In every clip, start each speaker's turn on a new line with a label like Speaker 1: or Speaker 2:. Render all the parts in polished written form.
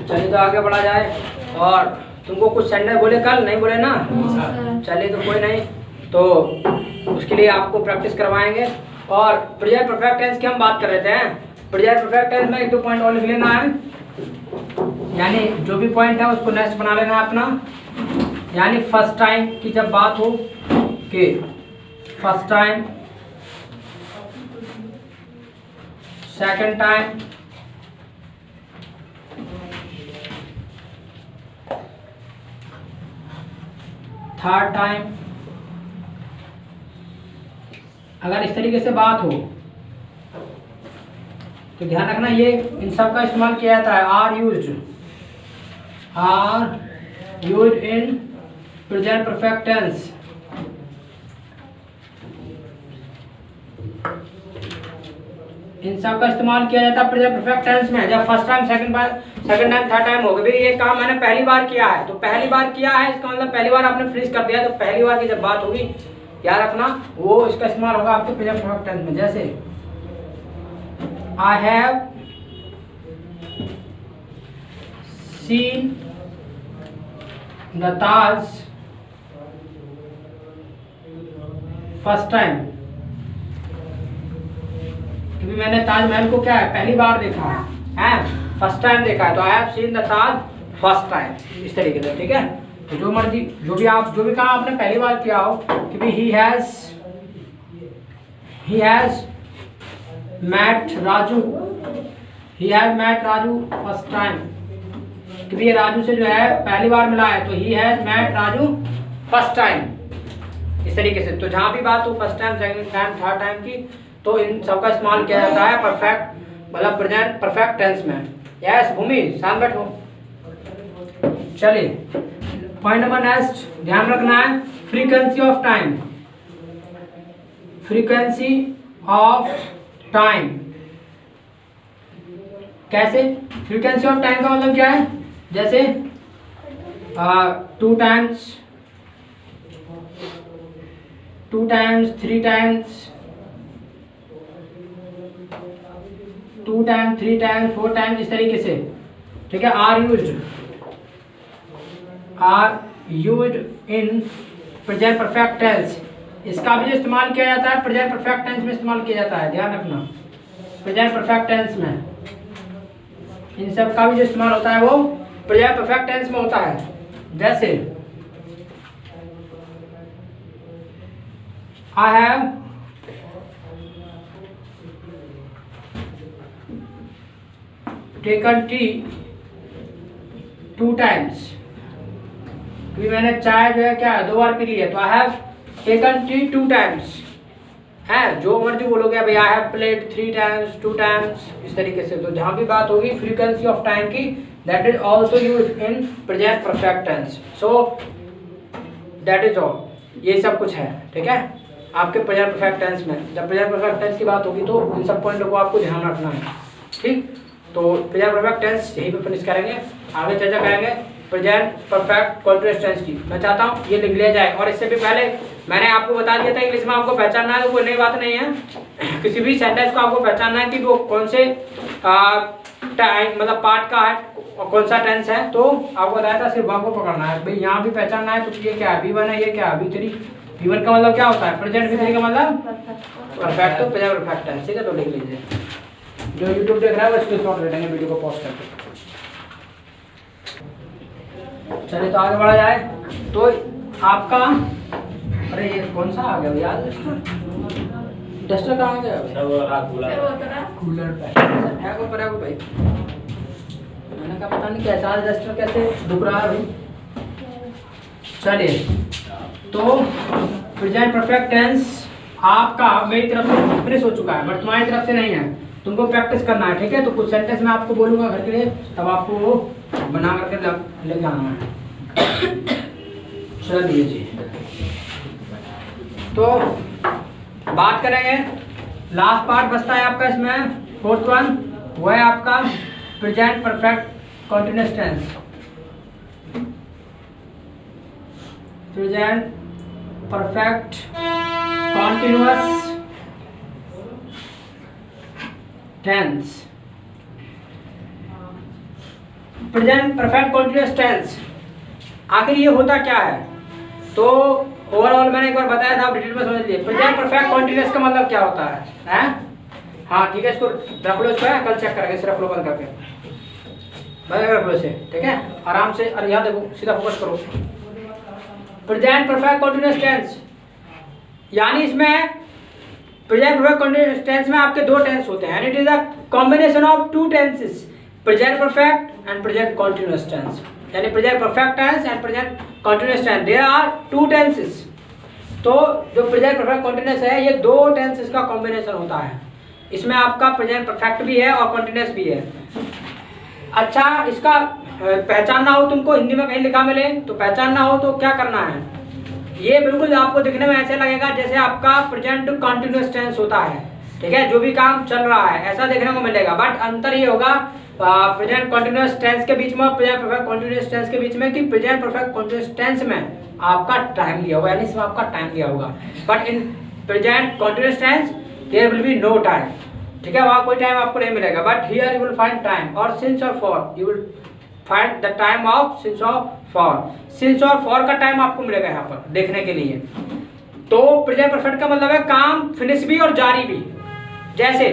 Speaker 1: चलिए तो आगे बढ़ा जाए। और तुमको कुछ सेंटेंस बोले कल, नहीं बोले ना? चलिए तो कोई नहीं, तो उसके लिए आपको प्रैक्टिस करवाएंगे। और प्रेजेंट परफेक्ट टेंस की हम बात कर रहे थे। प्रेजेंट परफेक्ट टेंस में 1-2 पॉइंट और लिख लेना है, यानी जो भी पॉइंट है उसको नेक्स्ट बना लेना है अपना। यानी फर्स्ट टाइम की जब बात हो कि first time, second time, third time, अगर इस तरीके से बात हो तो ध्यान रखना ये इन सब का इस्तेमाल किया जाता है। Are used in present perfect tense. इन सब का इस्तेमाल किया जाता है प्रेजेंट परफेक्ट टेंस में। जब first time, second time, third time हो गया, ये काम मैंने पहली बार किया है, तो पहली बार किया है इसका मतलब पहली बार आपने फ्रीज कर दिया, तो पहली बार की जब बात होगी याद रखना वो इसका इस्तेमाल होगा आपके प्रेजेंट परफेक्ट टेंस में। जैसे I have seen the Taj first time, क्योंकि मैंने ताजमहल को क्या है पहली बार देखा है, फर्स्ट टाइम देखा है, तो I have seen the Taj first time, इस तरीके से। ठीक है, तो जो मर्जी जो भी काम आपने पहली बार किया हो कि भाई he has met Raju first time, कि भाई राजू से जो है पहली बार मिला है, तो he has met Raju first time, इस तरीके से। तो जहां भी बात हो first time, second time, third time की, तो इन सब का इस्तेमाल किया जाता है परफेक्ट मतलब प्रेजेंट परफेक्ट टेंस में। यस भूमि, शांत बैठो। चलिए पॉइंट नंबर नेक्स्ट ध्यान रखना है, frequency of time. Frequency of time कैसे? फ्रीक्वेंसी ऑफ टाइम का मतलब क्या है? जैसे 2 times, 3 times, 2 times, 3 times, 4 times, इस तरीके से। ठीक है, are used in present perfect tense. इसका भी इस्तेमाल किया जाता है प्रेजेंट परफेक्ट टेंस में, इस्तेमाल किया जाता है, ध्यान रखना। प्रेजेंट परफेक्ट टेंस में इन सब का भी जो इस्तेमाल होता है वो प्रेजेंट परफेक्ट टेंस में होता है। जैसे आई हैव टेकन टी 2 टाइम्स, क्योंकि मैंने चाय जो है क्या 2 बार पी ली है, तो I have taken tea 2 times है। जो मर्जी बोलोगे भाई I have played 3 times, 2 times, इस तरीके से। तो जहां भी बात होगी फ्रीक्वेंसी ऑफ टाइम की, that is also used in present perfect tense. So that is all, ये सब कुछ है। ठीक है, आपके प्रेजेंट परफेक्ट टेंस में जब प्रेजेंट परफेक्ट टेंस की बात होगी तो इन सब पॉइंटों को आपको ध्यान रखना है। ठीक, तो प्रेजेंट परफेक्ट टेंस यहीं पे फिनिश करेंगे, आगे चर्चा करेंगे प्रेजेंट परफेक्ट कंटीन्यूअस टेंस की। मैं चाहता हूँ ये लिख लिया जाए। और इससे भी पहले मैंने आपको बता दिया था इंग्लिश में आपको पहचानना है, तो कोई नई बात नहीं है। किसी भी सेंटेंस को आपको पहचानना है कि वो कौन से टाइम मतलब पार्ट का है और कौन सा टेंस है, तो आपको बताया था सिर्फ वर्ब को पकड़ना है। भाई यहाँ भी पहचानना है, तो ये क्या है V1 है, ये क्या है V3। V1 का मतलब क्या होता है प्रेजेंट, V3 का मतलब परफेक्ट, तो प्रेजेंट परफेक्ट टेंस। ठीक है, तो लिख लीजिए। जो YouTube देख रहा है वो स्क्रीनशॉट ले लेंगे वीडियो को पॉज करके। चलिए तो आगे बढ़ा जाए। तो आपका, अरे ये कौन सा आ गया भैया डस्टर कहाँ आ गया? कूलर पे है को पर है भाई, मैंने कहा पता नहीं कैसा डस्टर कैसे डूब रहा है भाई। चलिए तो प्रेजेंट परफेक्ट टेंस आपका मेरी तरफ से फिनिश हो चुका है, बट तुम्हारी तरफ से नहीं है, तुमको प्रैक्टिस करना है। ठीक है, तो कुछ सेंटेंस मैं आपको बोलूंगा घर के लिए, तब आपको वो बना करके ले जाना है। चलिए जी, तो बात करेंगे, लास्ट पार्ट बचता है आपका इसमें, 4th वन, वो है आपका present perfect continuous tense. Present perfect continuous tense. Present perfect continuous tense आखिर ये होता क्या है? तो ओवरऑल मैंने एक बार बताया था, आप डिटेल में समझ लीजिए। प्रेजेंट परफेक्ट कंटीन्यूअस का मतलब क्या होता है? हैं? हाँ ठीक है, इसको रख लो, इसको है कल चेक करेंगे, सिर्फ लो बंद करके बंद रख लो इसे, ठीक है आराम से। और याद देखो, सीधा फोकस करो। प्रेजेंट परफेक्ट कंटीन्यूअस टेंस यानी इसमें प्रेजेंट परफेक्ट कंटीन्यूअस टेंस में आपके दो टेंस होते हैं, it is a combination of two tenses, present perfect and present continuous tense. यानी present perfect tense and present continuous tense, there are two tenses. तो जो प्रेजेंट परफेक्ट कंटीन्यूअस है, ये दो टेंसेस का कॉम्बिनेशन होता है। इसमें आपका प्रेजेंट परफेक्ट भी है और कंटीन्यूअस भी है। अच्छा, इसका पहचानना हो तुमको, हिंदी में कहीं लिखा मिले तो पहचानना हो तो क्या करना है? ये बिल्कुल आपको दिखने में ऐसे लगेगा जैसे आपका प्रेजेंट कंटीन्यूअस टेंस होता है, ठीक है, जो भी काम चल रहा है ऐसा देखने को मिलेगा। बट अंतर ये होगा प्रेजेंट कंटीन्यूअस टेंस के बीच में और प्रेजेंट परफेक्ट कंटीन्यूअस टेंस के बीच में कि प्रेजेंट परफेक्ट कंटीन्यूअस टेंस में आपका टाइम लिया होगा, यानी इसमें आपका टाइम लिया होगा। But in present continuous tense there will be no time, ठीक है, वहाँ कोई टाइम आपको नहीं मिलेगा। But here you will find time और सिंस और for, you will find the time of since और फॉर। सिंस और फॉर का टाइम आपको मिलेगा यहाँ पर देखने के लिए। तो प्रेजेंट परफेक्ट का मतलब है काम फिनिश भी और जारी भी। जैसे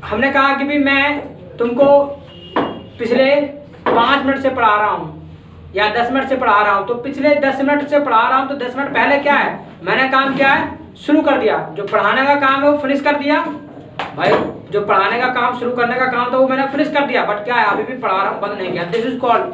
Speaker 1: हमने कहा कि भी मैं तुमको पिछले 5 मिनट से पढ़ा रहा हूँ या 10 मिनट से पढ़ा रहा हूँ, तो पिछले 10 मिनट से पढ़ा रहा हूँ तो 10 मिनट पहले क्या है, मैंने काम क्या है, शुरू कर दिया। जो पढ़ाने का काम है वो फिनिश कर दिया भाई, जो पढ़ाने का काम शुरू करने का काम था वो मैंने फिनिश कर दिया। बट क्या है, अभी भी पढ़ा रहा हूँ, बंद नहीं किया। This is called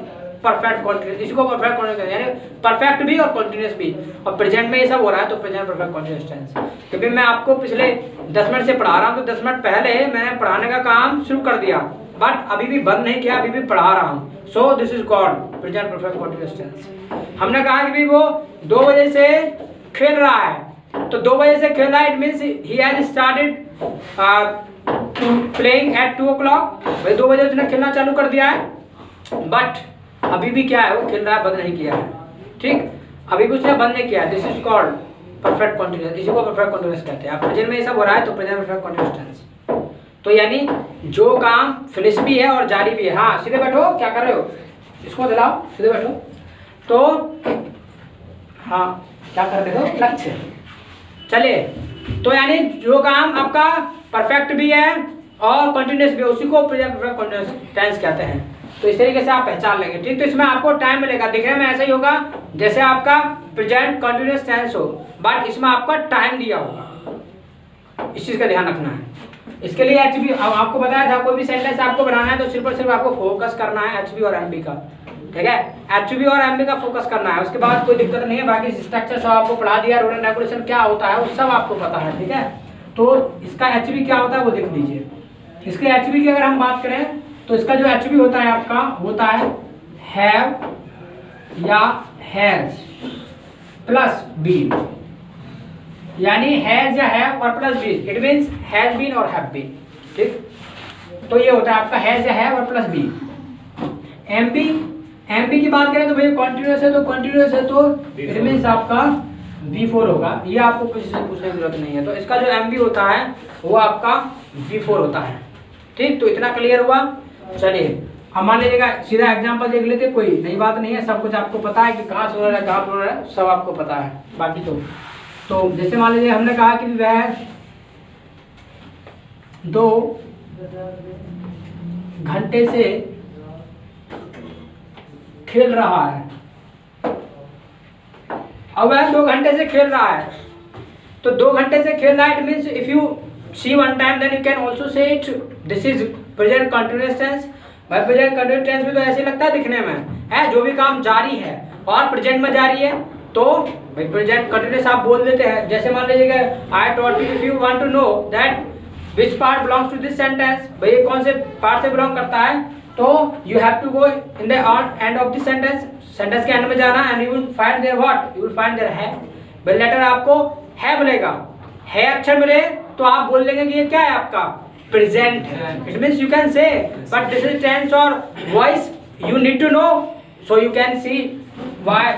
Speaker 1: perfect continuous. इसको परफेक्ट कंटीन्यूअस यानी परफेक्ट भी और कंटीन्यूअस भी। और प्रेजेंट में ये सब हो रहा है तो प्रेजेंट परफेक्ट कंटीन्यूअस टेंस। क्योंकि मैं आपको पिछले 10 मिनट से पढ़ा रहा हूँ तो 10 मिनट पहले मैंने पढ़ाने का काम शुरू कर दिया, बट अभी भी बंद नहीं किया, अभी भी पढ़ा रहा हूँ। So this is called present perfect continuous tense. हमने कहा कि भी वो 2 बजे से खेल रहा है, तो 2 बजे से खेल रहा है, it means he has started playing at 2 o'clock। भाई 2 बजे उसने खेलना चालू कर दिया है, बट अभी भी क्या है, वो खेल रहा है, बंद नहीं किया है, ठीक, अभी भी उसने बंद नहीं किया। This is called perfect continuous, इसी को परफेक्ट कंटीन्यूअस कहते हैं। प्रेजेंट में ये सब हो रहा है तो प्रेजेंट परफेक्ट कंटीन्यूअस टेंस। तो यानी जो काम फिनिश भी है और जारी भी है। हाँ सीधे बैठो, क्या कर रहे हो, इसको दिलाओ, सीधे बैठो। तो हाँ क्या कर रहे हो, लक्ष्य, चलिए। तो यानी जो काम आपका परफेक्ट भी है और कंटीन्यूअस भी है, उसी को प्रेजेंट परफेक्ट कंटीन्यूअस टेंस कहते हैं। तो इस तरीके से आप पहचान लेंगे, ठीक। तो इसमें आपको टाइम मिलेगा, दिखने में ऐसा ही होगा जैसे आपका प्रेजेंट कंटीन्यूअस टेंस हो, बट इसमें आपका टाइम दिया होगा। इस चीज का ध्यान रखना है। इसके लिए एचबी आपको बताया था, कोई भी सेंटेंस आपको बनाना है तो सिर्फ और सिर्फ आपको फोकस करना है एचबी और एमबी का, ठीक है, एचबी और एमबी का फोकस करना है। उसके बाद कोई दिक्कत नहीं है, बाकी स्ट्रक्चर सब आपको पढ़ा दिया, रूल एंड रेगुलेशन क्या होता है वो सब आपको पता है, ठीक है। तो इसका एचबी क्या होता है वो देख लीजिए। इसके एचबी की अगर हम बात करें तो इसका जो एचबी होता है आपका होता है हैव या हैज प्लस बीन, यानी हैज या हैव और plus been, it means has been और हैव बीन, ठीक। तो ये होता है आपका हैज या हैव और प्लस बीन। एमबी, एमबी की बात करें तो भैया कंटीन्यूअस है, तो कंटीन्यूअस है तो इट मींस आपका V4 होगा। ये आपको किसी से पूछने की जरूरत नहीं है। तो इसका जो एमबी होता है वो आपका V4 होता है, ठीक। तो इतना क्लियर हुआ। चलिए अब मान लीजिएगा सीधा एग्जांपल देख लेते, कोई नई बात नहीं है, सब कुछ आपको पता है कि कहाँ से हो रहा है, कहाँ पर हो रहा है, सब आपको पता है। बाकी तो जैसे मान लीजिए हमने कहा कि वह 2 घंटे से खेल रहा है। अब वह 2 घंटे से खेल रहा है, तो 2 घंटे से खेल रहा है, it means if you see one time then you can also say it this is present continuous tense. भाई प्रेजेंट कंटीन्यूअस टेंस में तो ऐसे लगता है दिखने में है, जो भी काम जारी है और प्रेजेंट में जारी है तो भाई प्रेजेंट कंटीन्यूअस आप बोल देते हैं। जैसे मान लीजिएगा I taught you, if you want to know that which part belongs to this sentence, भाई ये कौन से पार्ट से बिलोंग करता है, तो you have to go in the end of this sentence, sentence के एंड में जाना and you will find there what, you will find there है। भाई लेटर आपको है मिलेगा, है अक्षर मिले तो आप बोल लेंगे कि ये क्या है आपका प्रेजेंट है, it means you can say. But this is tense और voice, you need to know, so you can see why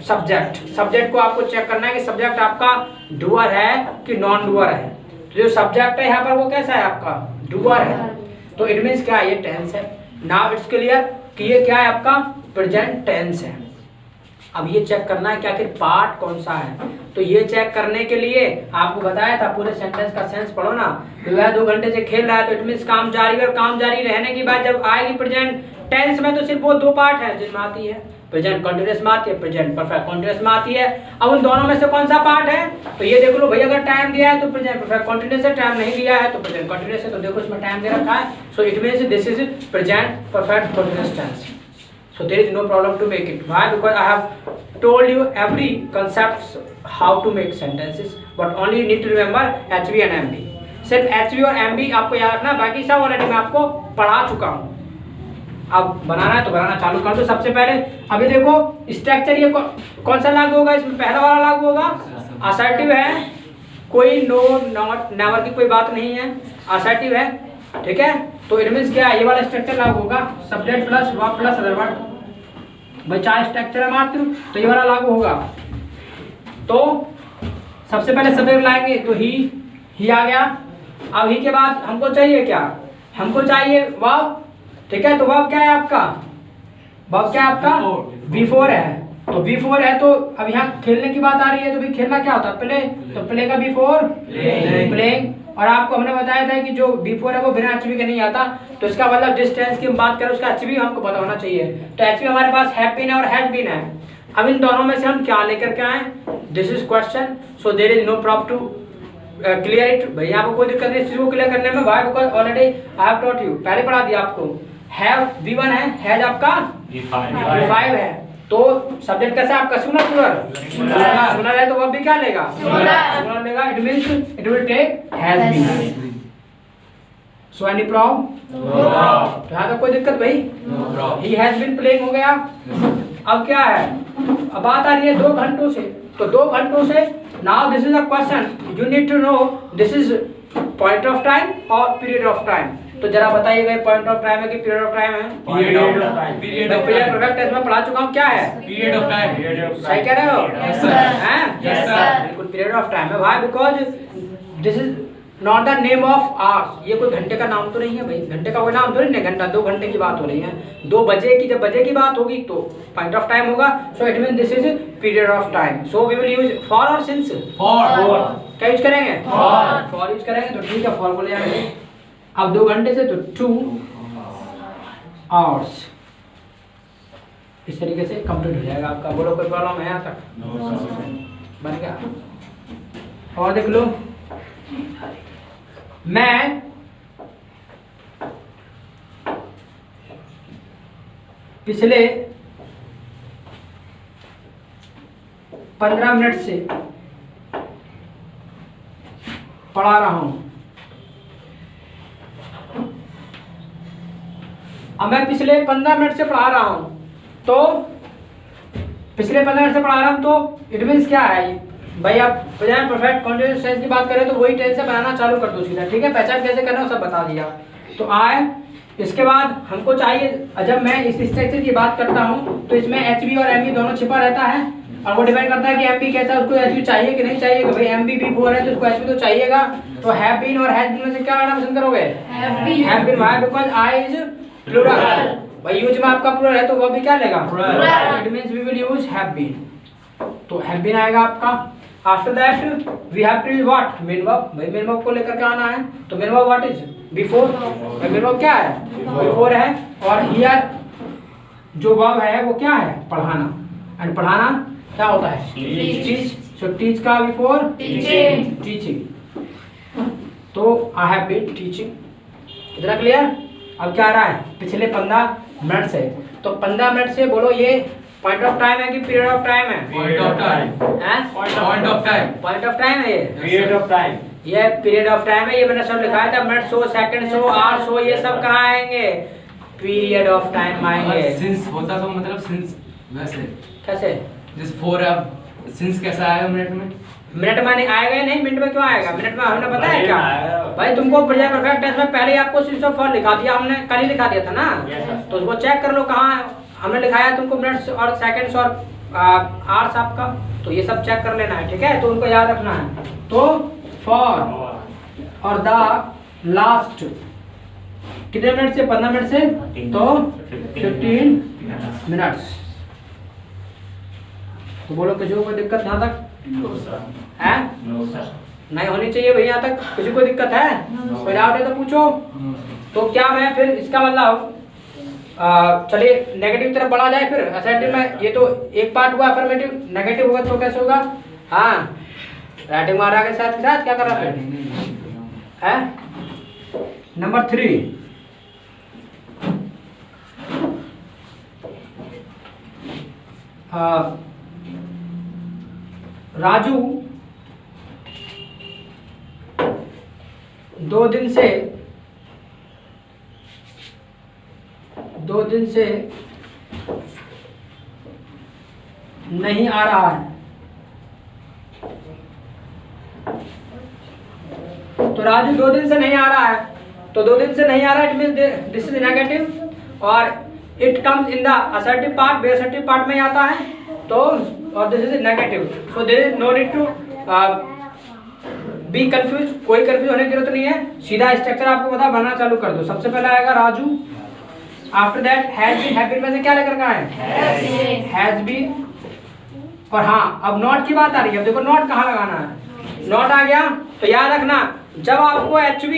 Speaker 1: subject, subject को आपको चेक करना है कि सब्जेक्ट आपका डूअर है कि नॉन डूअर है। तो जो सब्जेक्ट है यहाँ पर वो कैसा है आपका डूअर है, तो इट मींस क्या है, ये टेंस है। नाउ इट्स क्लियर कि ये क्या है आपका प्रेजेंट टेंस है। अब ये चेक करना है कि आखिर पार्ट कौन सा है। तो ये चेक करने के लिए आपको बताया था पूरे सेंटेंस का सेंस पढ़ो ना। तो वह 2 घंटे से खेल रहा है तो इट मींस काम जारी है, और काम जारी रहने की बात जब आएगी प्रेजेंट टेंस में तो सिर्फ वो 2 पार्ट है जिसमें आती है प्रेजेंट कंटीन्यूअस में आती है, प्रेजेंट परफेक्ट कंटीन्यूअस में आती है। अब उन दोनों में से कौन सा पार्ट है तो ये देख लो भाई, अगर टाइम दिया है तो प्रेजेंट परफेक्ट कंटीन्यूअस है, टाइम नहीं दिया है तो प्रेजेंट कंटीन्यूअस है। तो देखो इसमें टाइम दे रखा है, so it means this is present perfect continuous tense. So there is no problem to make it. Why? Because I have told you every concepts how to make sentences, but only you need to remember HV and MV. सिर्फ HV और MV आपको याद रखना, बाकी सब already मैं आपको पढ़ा चुका हूँ। अब बनाना है तो बनाना चालू कर दो। सबसे पहले अभी देखो स्ट्रक्चर ये कौन सा लागू होगा, इसमें पहला वाला लागू होगा असर्टिव है, कोई नो नॉट नेवर की कोई बात नहीं है, असर्टिव है, ठीक है। तो इट मींस क्या है, ये वाला स्ट्रक्चर लागू होगा, subject plus verb plus other word. भाई 4 स्ट्रक्चर है मात्र, तो ये वाला लागू होगा। तो सबसे पहले सब्जेक्ट लाएंगे तो ही आ गया। अब ही के बाद हमको चाहिए क्या, हमको चाहिए वर्ब, ठीक है। तो वर्ब क्या है आपका, वर्ब क्या है आपका V4 है। तो V4 है तो अब यहाँ खेलने की बात आ रही है, तो भी खेलना क्या होता है प्ले, तो प्ले का V4 प्लेइंग। और आपको हमने बताया था कि जो V4 है वो बिना HV के नहीं आता, तो इसका मतलब डिस्टेंस की हम बात करें उसका HV हमको पता होना चाहिए। तो HV हमारे पास हैव बीन है और हैज बीन है। अब इन दोनों में से हम क्या लेकर के आए, this is question, so there is no problem to clear it. भैया आपको कोई दिक्कत नहीं इस चीज को क्लियर करने में, why because already I have taught you, पहले पढ़ा दिया आपको। हैव V1 है, हैज आपका V5 है। तो सब्जेक्ट कैसा है आपका सिंगुलर प्लूरल, सिंगुलर है तो वो भी क्या लेगा सिंगुलर लेगा। It means it will take has been. So any problem, यहां तक कोई दिक्कत भाई, ही हैज बीन प्लेइंग हो गया। अब क्या है, अब बात आ रही है 2 घंटों से, तो 2 घंटों से now this is a question you need to know this is point of time और पीरियड ऑफ टाइम। तो जरा बताइएगा पॉइंट ऑफ टाइम है कि पीरियड ऑफ टाइम है, period of time. Period perfect tense में पढ़ा चुका हूं, क्या है पीरियड ऑफ टाइम। सही कह रहे हो, यस सर, हैं यस सर, बिल्कुल पीरियड ऑफ टाइम है। Why because this is not the name of hours, ये कोई घंटे का नाम तो नहीं है भाई, घंटे का कोई नाम थोड़ी नहीं, घंटा 2 घंटे की बात हो रही है। 2 बजे की, जब बजे की बात होगी तो पॉइंट ऑफ टाइम होगा। So it means this is period of time. So we will use for और सिंस, फॉर क्या यूज करेंगे, फॉर यूज करेंगे। तो ठीक है, फॉर बोले जाएंगे। अब 2 घंटे से तो 2 आवर्स, इस तरीके से कंप्लीट हो जाएगा आपका। बोलो कोई प्रॉब्लम है यहाँ तक, बन गया। और देख लो, मैं पिछले 15 मिनट से पढ़ा रहा हूं। अब मैं पिछले 15 मिनट से पढ़ा रहा हूं, तो पिछले 15 मिनट से पढ़ा रहा हूं तो इट मींस क्या है भाई, आप प्रेजेंट परफेक्ट कंटीन्यूअस टेंस की बात करें तो वही टेंस से बनाना चालू कर दो सीधा, ठीक है। पहचान कैसे करना है सब बता दिया। तो आए, इसके बाद हमको चाहिए, जब मैं इस स्ट्रक्चर की बात करता हूं तो इसमें HV और MV दोनों छिपा रहता है, और वो डिपेंड करता है कि MV कैसा है, उसको HV चाहिए कि नहीं चाहिए। कि भाई MV V4 है तो उसको HV तो चाहिएगा। तो हैव बीन और हैज बीन में से क्या लेना पसंद करोगे, have been. Why because I is plural, भाई यूज में आपका प्लूरल है तो वो भी क्या लेगा, it means we will use have been. तो हैव बीन आएगा आपका। After that we have to use what, main verb. भाई मेन वर्ब को लेकर के आना है, तो main verb what is before. Main verb क्या है, बिफोर है। और हियर जो वर्ब है वो क्या है, पढ़ाना। एंड पढ़ाना क्या होता है, टीच। सो टीच का बिफोर टीचिंग। तो आई हैव बीन टीचिंग। इतना क्लियर। अब क्या आ रहा है, पिछले 15 मिनट से, तो 15 मिनट से बोलो ये पॉइंट ऑफ टाइम है कि पीरियड ऑफ टाइम है, पॉइंट ऑफ टाइम है, point of time, point of time है, ये पीरियड ऑफ टाइम, ये पीरियड ऑफ टाइम है। ये मैंने सब लिखाया था, मिनट 100 सेकंड 100 आवर 100, ये सब कहाँ आएंगे, पीरियड ऑफ टाइम आएंगे।
Speaker 2: सिंस होता तो मतलब सिंस वैसे
Speaker 1: कैसे,
Speaker 2: जैसे 4 अब सिंस कैसा आएगा मिनट में,
Speaker 1: मिनट में नहीं आएगा, नहीं मिनट में क्यों आएगा, मिनट में हमने पता है क्या भाई, तुमको प्रेजेंट परफेक्ट टेंस में पहले ही आपको सिंस ऑफ फॉर लिखा दिया, हमने कल ही लिखा दिया था ना। तो उसको चेक कर लो कहाँ हमने लिखाया तुमको, मिनट्स और सेकंड्स और आवर्स आपका, तो ये सब चेक कर लेना है, ठीक है। तो उनको याद रखना है। तो फॉर और द लास्ट कितने मिनट से? 15 मिनट से, तो 15 मिनट्स। तो बोलो किसी को कोई दिक्कत यहाँ तक है? नहीं होनी चाहिए भाई, यहाँ तक किसी को दिक्कत है? कोई डाउट है तो पूछो। तो क्या मैं फिर इसका मतलब चलिए नेगेटिव तरफ बढ़ा जाए फिर असर्टिव में। ये तो एक पार्ट हुआ अफर्मेटिव, नेगेटिव होगा तो कैसे होगा? हाँ, राइटिंग मारा के साथ क्या कर रहा है? नंबर 3, राजू 2 दिन से नहीं आ रहा है। तो राजू 2 दिन से नहीं आ रहा है, तो 2 दिन से नहीं आ रहा है, it means this is negative और it comes in the assertive part, बेअसर्टिव पार्ट में आता है। तो और this is negative, so there is no need to be confuse, कोई कंफ्यूज होने की जरूरत नहीं है। सीधा स्ट्रक्चर आपको पता, बनाना चालू कर दो। सबसे पहले आएगा Raju, after that has been, have been में से क्या लेकर का है? Has been. और हाँ, अब नॉट की बात आ रही है। अब देखो नॉट कहाँ लगाना है। नॉट आ गया तो याद रखना, जब आपको HV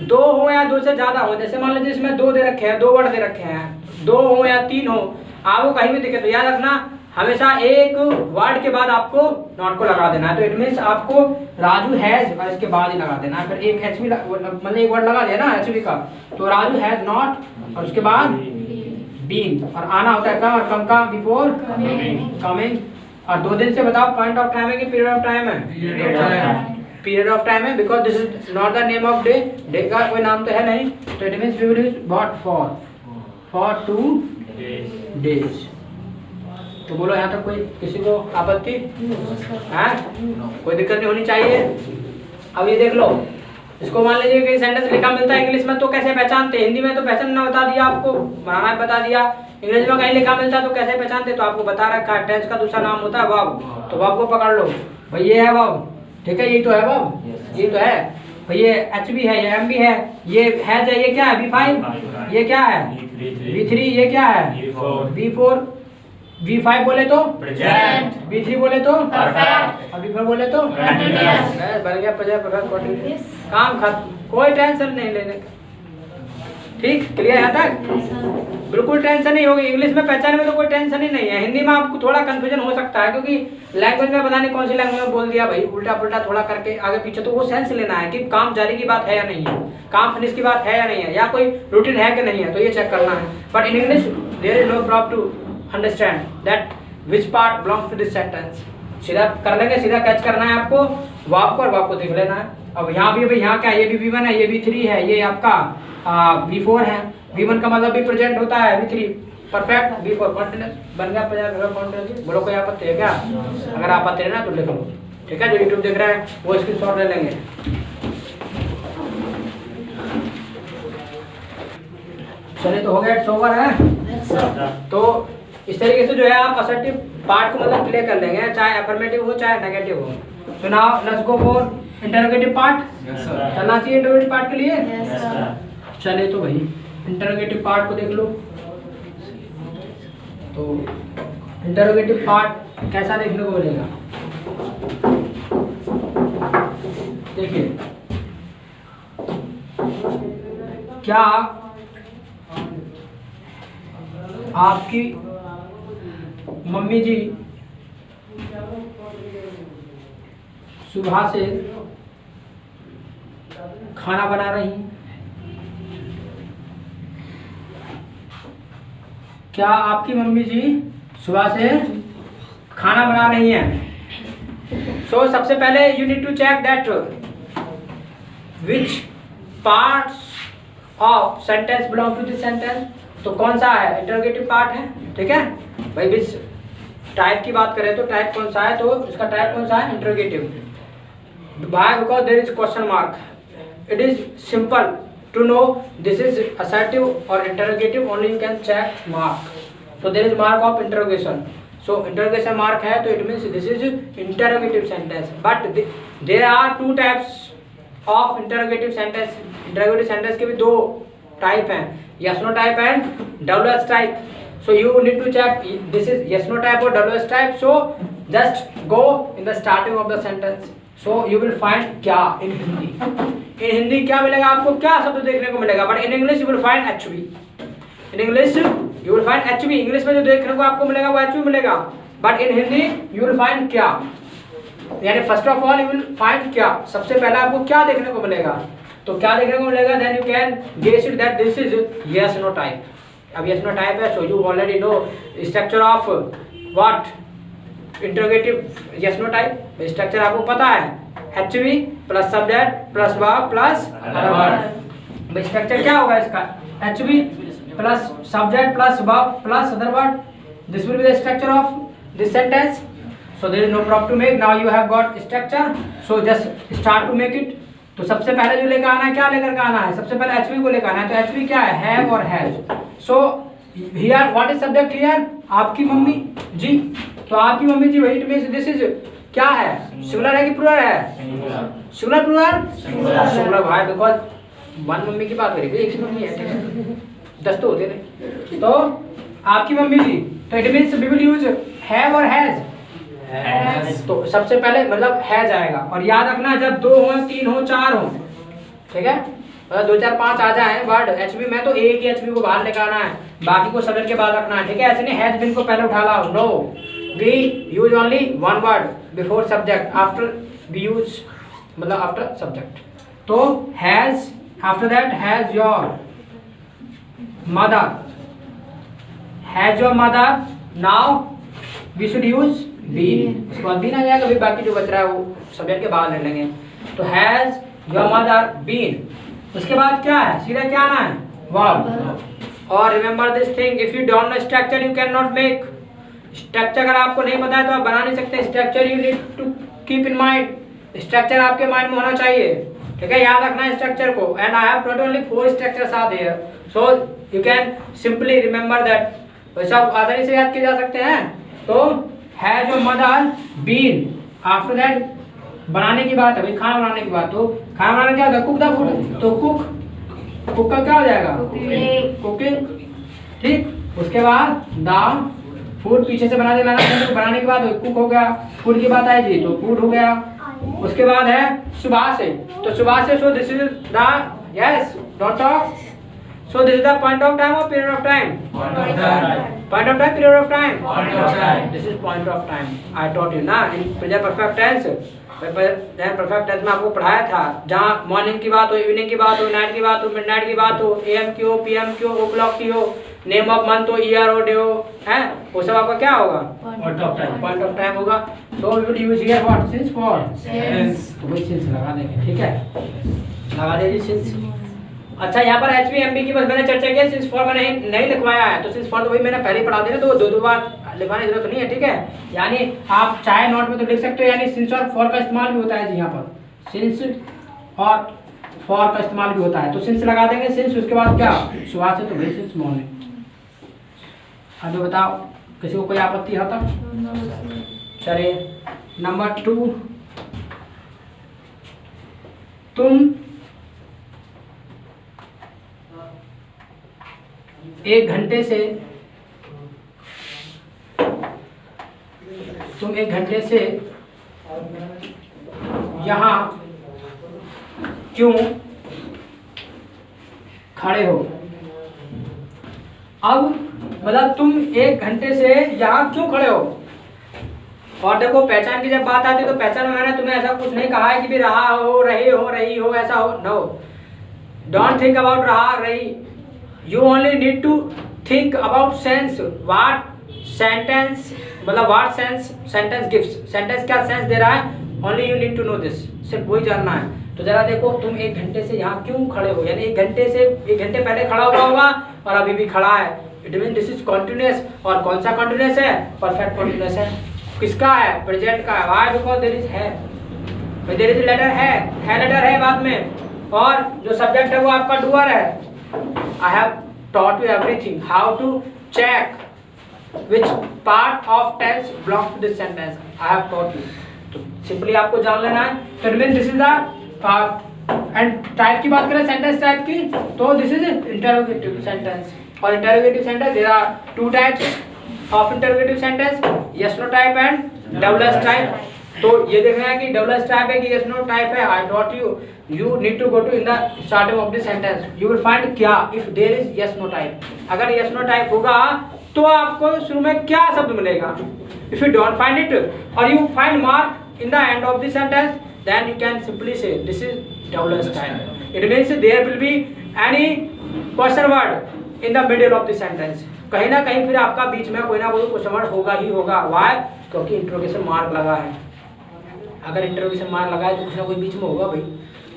Speaker 1: 2 हो या 2 से ज्यादा हो, जैसे मान लीजिए इसमें 2 दे रखे हैं, 2 वर्ड दे रखे हैं, 2 हो या 3 हो, आपको कहीं भी दिखे तो याद रखना हमेशा एक वर्ड के बाद आपको नॉट को लगा देना है। तो इट मीन्स आपको राजू हैज और इसके बाद ही लगा देना है। फिर एक HV मतलब एक वर्ड लगा दिया ना HV का, तो राजू हैज नॉट और उसके बाद बीन, और आना होता है कम, और कम का बिफोर कमिंग। और 2 दिन से बताओ पॉइंट ऑफ टाइम है कि पीरियड ऑफ टाइम है? पीरियड ऑफ टाइम है, because this is not the name of day, day का कोई नाम तो है नहीं। तो it means we will use what? For 2 days. तो बोलो यहाँ तक कोई किसी को आपत्ति है? कोई दिक्कत नहीं होनी चाहिए। अब ये देख लो, इसको मान लीजिए कि सेंटेंस लिखा मिलता है इंग्लिश में तो कैसे पहचानते? हिंदी में तो पहचानना बता दिया आपको, बनाना बता दिया। इंग्लिश में कहीं लिखा मिलता है तो कैसे पहचानते? तो आपको बता रखा है, टेंस का दूसरा नाम होता है वर्ब। तो वर्ब को पकड़ लो भाई, ये है वर्ब, ठीक है, ये तो है वर्ब, ये तो है भाई। ये HV है, ये MV है, ये हैज है, ये क्या है? V5, ये क्या है? V3, ये क्या है? V4, V5 बोले तो प्रेजेंट, V3 बोले तो परफेक्ट, और V4 बोले तो कंटीन्यूअस। बन गया 50% काम खत्म, कोई टेंशन नहीं लेने। ठीक, क्लियर है तक? बिल्कुल टेंशन नहीं होगी। इंग्लिश में पहचाने में तो कोई टेंशन ही नहीं है। हिंदी में आपको थोड़ा कंफ्यूजन हो सकता है, क्योंकि लैंग्वेज में पता नहीं कौन सी लैंग्वेज में बोल दिया भाई, उल्टा पुल्टा थोड़ा करके आगे पीछे। तो वो सेंस लेना है कि काम जारी की बात है या नहीं है, काम फिनिश की बात है या नहीं है, या कोई रूटीन है कि नहीं है, तो ये चेक करना है। But in English there is no problem to understand that which part belongs to this sentence. सीधा कर लेंगे, सीधा कैच करना है आपको, वाप को और वाप को देख लेना है। अब यहाँ भी भाई, यहाँ क्या है? ये भी V1 है, ये V3 है, ये आपका V4 है। V1 का मतलब भी प्रेजेंट होता है, V3 परफेक्ट, V4 कॉन्टिन्यूअस। बन गया 50% बोलो कोई आपत्ति है क्या? अगर आपत्ति है ना तो लिख लो, ठीक है। जो यूट्यूब देख रहे हैं वो स्क्रीनशॉट ले लेंगे। चलिए तो हो गया, इट्स ओवर है। तो इस तरीके से जो है आप असर्टिव पार्ट को मतलब क्लियर कर लेंगे, चाहे अफर्मेटिव हो चाहे नेगेटिव हो। So now let's go for interrogative part. चलना चाहिए इंटरोगेटिव पार्ट के लिए? चलिए तो भाई इंटरोगेटिव पार्ट को देख लो। तो इंटरोगेटिव पार्ट कैसा देखने को मिलेगा? देखिए, क्या आपकी मम्मी जी सुबह से खाना बना रही हैं? क्या आपकी मम्मी जी सुबह से खाना बना रही हैं? सो सबसे पहले you need to check that which parts of sentence belong to this sentence. तो कौन सा है? इंटरोगेटिव पार्ट है, ठीक है भाई। विच टाइप की बात करें तो टाइप कौन सा है? तो इसका टाइप कौन सा है? Interrogative. Why? Because there is question mark. It is simple to know this is assertive or interrogative. Only you can check mark. So there is mark of interrogation. So interrogation mark है तो it means this is interrogative sentence. But there are two types of interrogative sentence. Interrogative sentence के भी दो type हैं, yes no type and WS type. So you need to check this is yes no type or WS type. So just go in the starting of the sentence. So you will find क्या in Hindi. In Hindi क्या मिलेगा आपको, क्या शब्द देखने को मिलेगा. But in English you will find HV. In English you will find HV. English में जो देखने को आपको मिलेगा वो HV मिलेगा. But in Hindi you will find क्या. यानी first of all you will find क्या, सबसे पहले आपको क्या देखने को मिलेगा. तो क्या देखने को मिलेगा, then you can guess it that this is yes no type. अब यस नो टाइप है, so you already know structure of what interrogative yes no type. Structure आपको पता है, HV plus subject plus verb plus other word. Structure क्या होगा इसका, HV plus subject plus verb plus other word. This will be the structure of this sentence. So there is no problem to make. Now you have got structure. So just start to make it. तो सबसे पहले जो लेकर आना है, क्या लेकर आना है, सबसे पहले HV को लेकर आना है. तो HV क्या है, have और has. So here what is subject here, आपकी मम्मी जी. तो आपकी मम्मी जी वही, it means this is क्या है, सिंगुलर है कि प्लूरल है, सिंगुलर प्लूरल सिंगुलर भाई, बिकॉज वन मम्मी की बात करेंगे, एक ही मम्मी है, ठीक है, 10 तो होते नहीं. तो आपकी मम्मी जी, तो it means we will use have और हैज. तो सबसे पहले मतलब है जाएगा. और याद रखना जब 2 हो 3 हो 4 हो, ठीक है, मतलब 2 4 5 आ जाए वर्ड एचवी में, तो एक ही एचवी को बाहर निकालना है, बाकी को सब्जेक्ट के बाद रखना है. ठीक है, ऐसे नहीं हैज बीन को पहले उठा लाओ. No, we use only one word before subject, after we use मतलब आफ्टर सब्जेक्ट. तो has, after that has your mother, has your mother. Now we should use been. उसके बाद बीन आ जाएगा, फिर बाकी जो बच रहा है वो सब्जेक्ट के बाद ले लेंगे. तो हैज योर मदर बीन. उसके बाद क्या है, सीधा क्या आना है, वर्ब. और remember this thing, if you don't know structure you can not make. Structure अगर आपको नहीं पता है तो आप बना नहीं सकते. Structure you need to keep in mind. Structure आपके माइंड में होना चाहिए, ठीक है, याद रखना है स्ट्रक्चर को. And I have not only 4 structures are there, so you can simply remember that. वैसे आप आसानी से याद किए जा सकते हैं. तो has your mother been, after that बनाने की बात है भाई, खाना बनाने की बात. तो खाना बनाना क्या होता है, कुक द फूड. तो कुक का क्या हो जाएगा, कुकिंग. ठीक, उसके बाद द फूड पीछे से बना देना, बनाने के बाद कुक हो गया. फूड की बात आएगी तो फूड हो गया. उसके बाद है सुबह से, तो सुबह से, so this is the yes dot talk. So this is the point of time or period of time? Point of time. Point of time, period of time? Point of time. This is point of time. I taught you ना in present perfect tense. present perfect tense में आपको पढ़ाया था, जहाँ morning की बात हो, evening की बात हो, नाइट की बात हो, मिडनाइट की बात हो, AM की हो, PM की हो, o'clock की हो, नेम ऑफ मंथ हो, ईयर हो, डे हो, हैं, वो सब आपका क्या होगा, point of time. Point of time होगा. So we will use here what, since for. Since. तो वही since लगा देंगे, ठीक है, लगा दीजिए since. अच्छा, यहाँ पर HV MV की बस मैंने चर्चा की, सिंस फॉर मैंने नहीं लिखवाया है. तो सिंस फॉर तो वही मैंने पहले पढ़ा दिया, तो 2 बार लिखवाने की जरूरत नहीं है. ठीक है, यानी आप चाहे नोट में तो लिख सकते हो, यानी सिंस और फॉर का इस्तेमाल भी होता है जी. यहाँ पर सिंस और फॉर का इस्तेमाल भी होता है. तो सिंस लगा देंगे, सिंस. उसके बाद क्या, सुबह से, तो वही सिंस मॉर्निंग. अब तो बताओ, किसी को कोई आपत्ति है तक? चलिए, नंबर 2, तुम 1 घंटे से यहाँ क्यों खड़े हो. अब मतलब तुम 1 घंटे से यहाँ क्यों खड़े हो. और देखो, पहचान की जब बात आती है तो पहचान में मैंने तुम्हें ऐसा कुछ नहीं कहा है कि भी रहा हो, रही हो ऐसा हो. नो, डोंट थिंक अबाउट रहा रही. You only need to think about sense. What sentence मतलब what sense sentence gives. Sentence क्या sense दे रहा है, only you need to know this. सिर्फ वही जानना है. तो जरा देखो, तुम 1 घंटे से यहाँ क्यों खड़े हो, यानी 1 घंटे पहले खड़ा हुआ होगा और अभी भी खड़ा है. It mean this is continuous. और कौन सा कॉन्टिन्यूअस है, परफेक्ट कॉन्टिन्यूअस है. किसका है, प्रेजेंट का है. व्हाई, बिकॉज देयर इज है, देयर इज लेटर है लेटर है बाद में. और जो सब्जेक्ट है वो आपका डूअर है. I have taught you everything, how to check which part of tense belongs to this sentence. I have taught you. तो simply आपको जान लेना है. तो mean this is the part and type की बात करें सेंटेंस टाइप की, तो दिस इज इंटरोगेटिव सेंटेंस। और interrogative sentence there are two types of interrogative sentence, yes no type and double S type. तो ये देखना है कि डबल एस टाइप है कि यस नो टाइप है। I dot you need to go to in the starting of the sentence, you will find क्या, if there is yes no type। अगर yes no type होगा तो आपको शुरू में क्या शब्द मिलेगा। if you don't find it or you find mark in the end of the sentence, then you can simply say this is double S type। it means there will be any question word in the middle of the sentence। कहीं ना कहीं फिर आपका बीच में कोई ना कोई question word होगा ही होगा। why? क्योंकि इंट्रोगेशन मार्क लगा है। अगर इंट्रोगेशन मार्क लगा है तो कुछ ना कोई बीच में होगा भाई।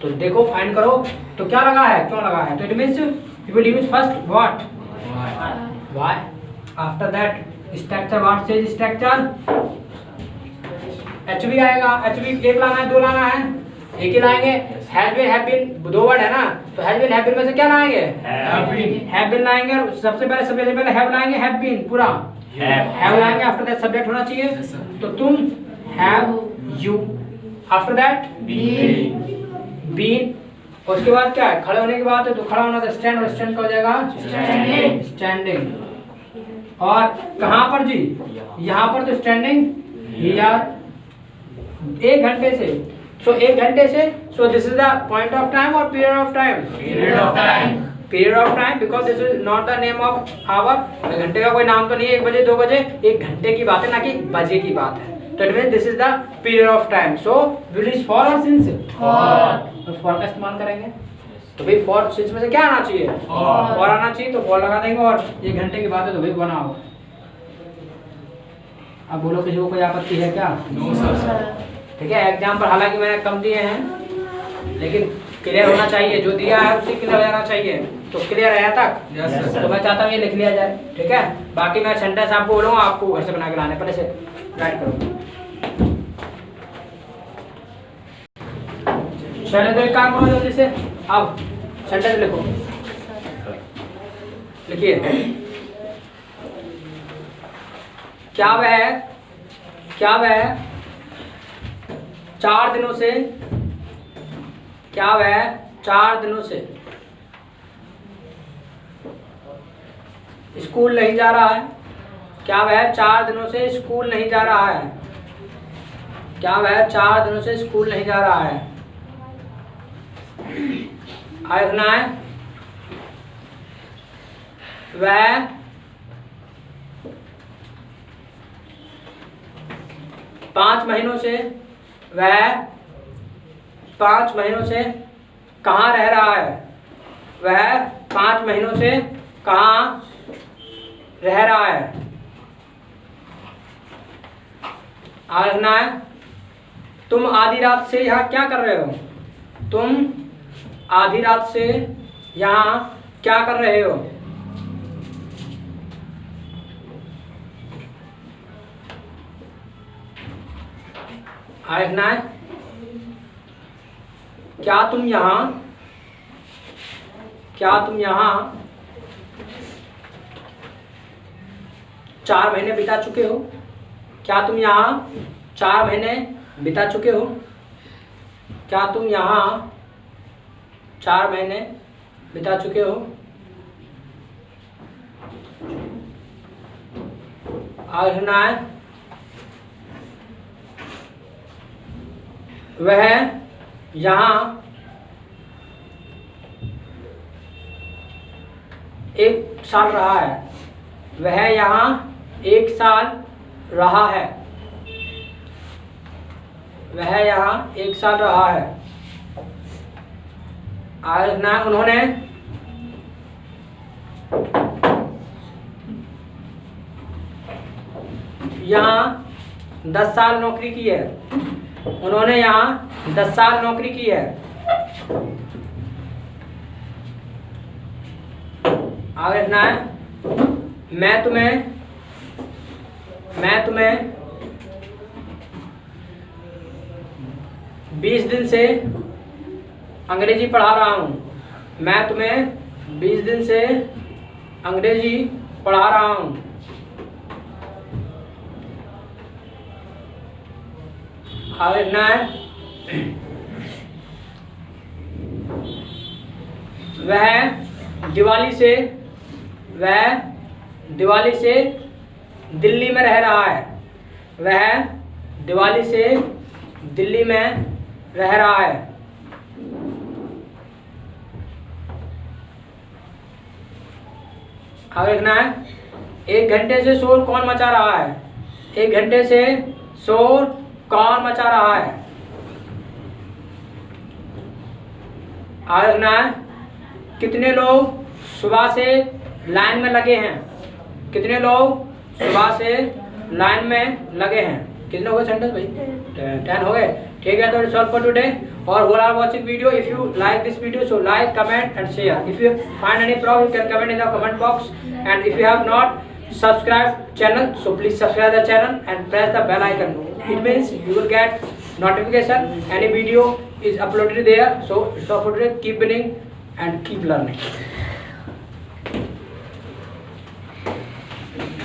Speaker 1: तो देखो फाइंड करो तो क्या लगा है, क्यों लगा है। तो it means you will use first what, why. After that structure, what says structure, HB आएगा। एचबी एक लाना है, दो लाना है, एक ही लाएंगे। हैव बीन दो वर्ड है ना, तो हैव बीन में से क्या लाएंगे, हैव बीन लाएंगे। और सबसे पहले हैव लाएंगे, हैव बीन पूरा हैव लाएंगे। आफ्टर दैट सब्जेक्ट होना चाहिए, तो तुम have you. After that been, और उसके बाद क्या है, खड़े होने की बात है तो खड़ा होना था स्टैंड, और स्टैंड का हो जाएगा स्टैंडिंग। और कहाँ पर जी, यहाँ पर तो स्टैंडिंग हियर। एक घंटे से, सो एक घंटे से, so this is the point of time और period of time, period of time, because this is not the name of hour. घंटे का कोई नाम तो नहीं है, 1 बजे 2 बजे, एक घंटे की बात है ना कि बजे की बात है। तो it means this is the period of time. So will is for और सिंस, फॉर का इस्तेमाल करेंगे। तो भाई फॉर सिंस में से क्या आना चाहिए, फॉर आना चाहिए, तो फॉर लगा देंगे। और 1 घंटे की बात है तो भाई बनाओ। अब बोलो किसी को कोई आपत्ति है क्या?
Speaker 2: No sir.
Speaker 1: ठीक है, एग्जाम्पल हालांकि मैंने कम दिए हैं, लेकिन क्लियर होना चाहिए। जो दिया है उससे क्लियर हो जाना चाहिए। तो क्लियर है यहाँ तक?
Speaker 2: Yes sir.
Speaker 1: तो मैं चाहता हूँ ये लिख लिया जाए। ठीक है, बाकी मैं सेंटेंस आपको बोलूँगा, आपको घर से बना के लाने पर ऐसे राइट करो। चलो तो एक काम करो जल्दी से, अब सेंटेंस लिखो। लिखिए, क्या वह 4 दिनों से, क्या वह 4 दिनों से स्कूल नहीं जा रहा है? क्या वह 4 दिनों से स्कूल नहीं जा रहा है? क्या वह 4 दिनों से स्कूल नहीं जा रहा है? लिखना है वह 5 महीनों से, वह 5 महीनों से कहाँ रह रहा है? वह 5 महीनों से कहाँ रह रहा है? लिखना है तुम आधी रात से यहाँ क्या कर रहे हो? तुम आधी रात से यहाँ क्या कर रहे हो? लिखना है क्या तुम यहाँ 4 महीने बिता चुके हो? क्या तुम यहाँ 4 महीने बिता चुके हो? क्या तुम यहाँ 4 महीने बिता चुके हो? लिखना है वह यहाँ 1 साल रहा है। वह यहाँ 1 साल रहा है। वह यहाँ 1 साल रहा है। लिखना है उन्होंने यहाँ 10 साल नौकरी की है। उन्होंने यहाँ 10 साल नौकरी की है। आगे लिखना है मैं तुम्हें 20 दिन से अंग्रेजी पढ़ा रहा हूँ। मैं तुम्हें 20 दिन से अंग्रेजी पढ़ा रहा हूँ। आगे लिखना है वह दिवाली से दिल्ली में रह रहा है। वह दिवाली से दिल्ली में रह रहा है। आगे लिखना है 1 घंटे से शोर कौन मचा रहा है। 1 घंटे से शोर कौन मचा रहा है। आगे लिखना है कितने लोग सुबह से लाइन में लगे हैं। कितने लोग सुबह से लाइन में लगे हैं। कितने हो गए सेंटेंस भाई? 10 हो गए। ठीक है, तो इट्स ऑल फॉर टुडे। और who are watching video, if you like this video, so like, comment and share. If you find any problem, you can comment in the comment box. And if you have not subscribed channel, so please subscribe the channel and press the bell icon. It means you will get notification any video is uploaded there. So it's all for today. Keep winning and keep learning.